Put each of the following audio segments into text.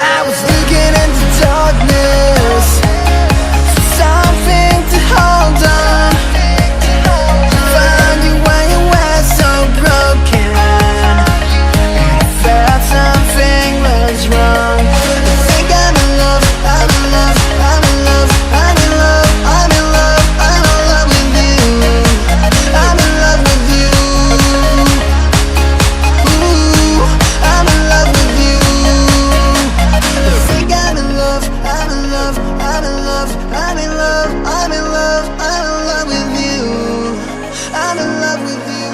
I was looking into darkness for something to hold on. Found you when you were so broken, and I felt something was wrong. I think I'm in love, I'm in love, I'm in love, I'm in love, I'm in love, I'm in love with you. I'm in love with you. Ooh, I'm in love with you. I think I'm in love, I'm in love, I'm in love, I'm in love, I'm in love, I'm in love with you. I'm in love with you.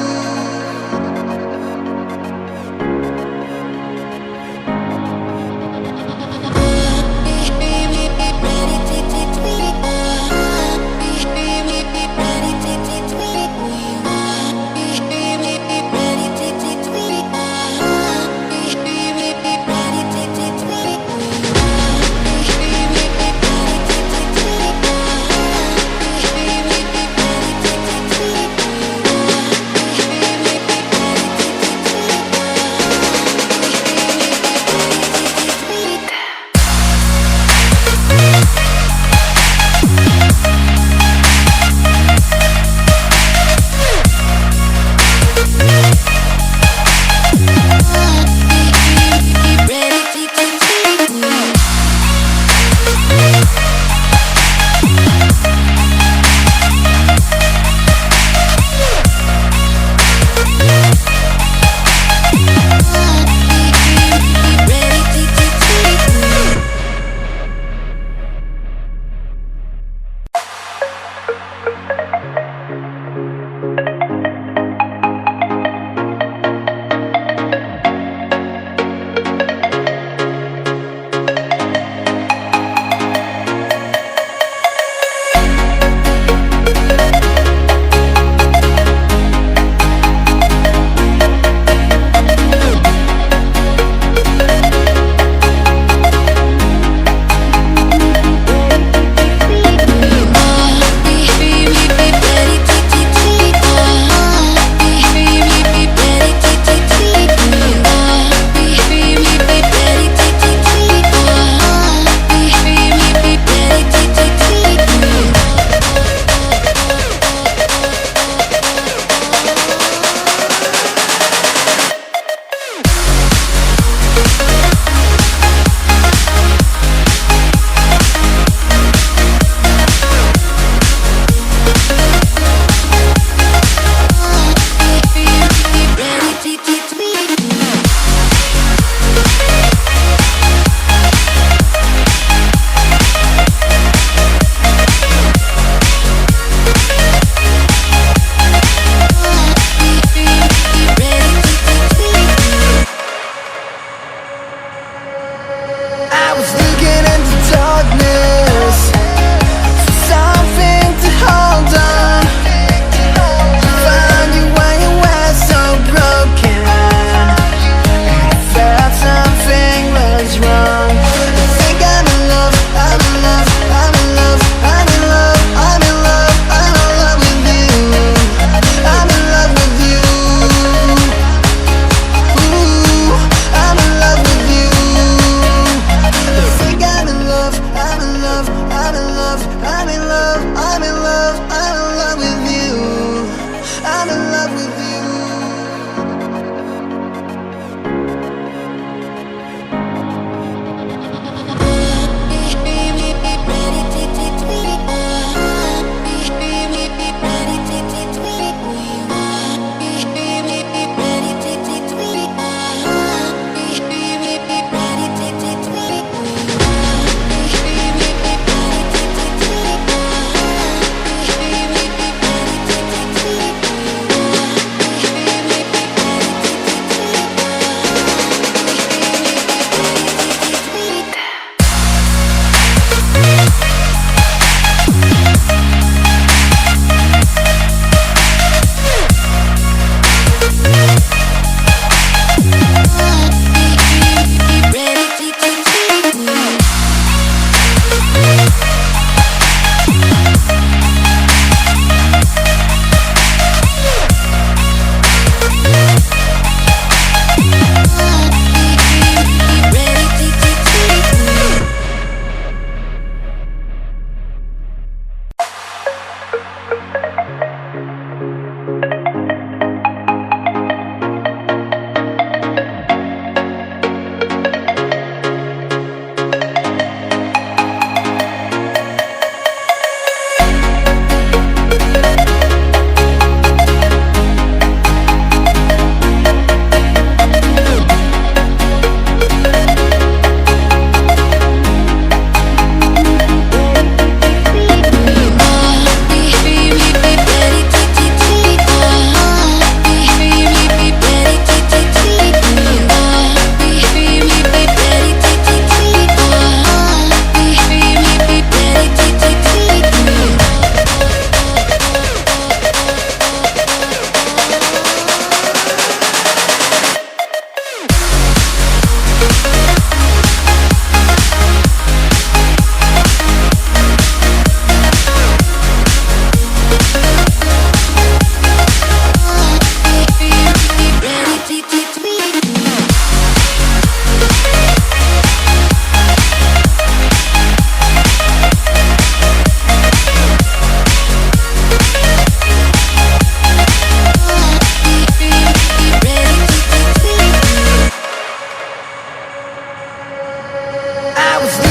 I was looking into darkness for something to hold on. Found you when you were so broken, and I felt something was wrong. I think I'm in love, I'm in love, I'm in love, I'm in love, I'm in love, I'm in love with you. I'm in love with you. Ooh, I'm in love with you. I think I'm in love, I'm in love, I was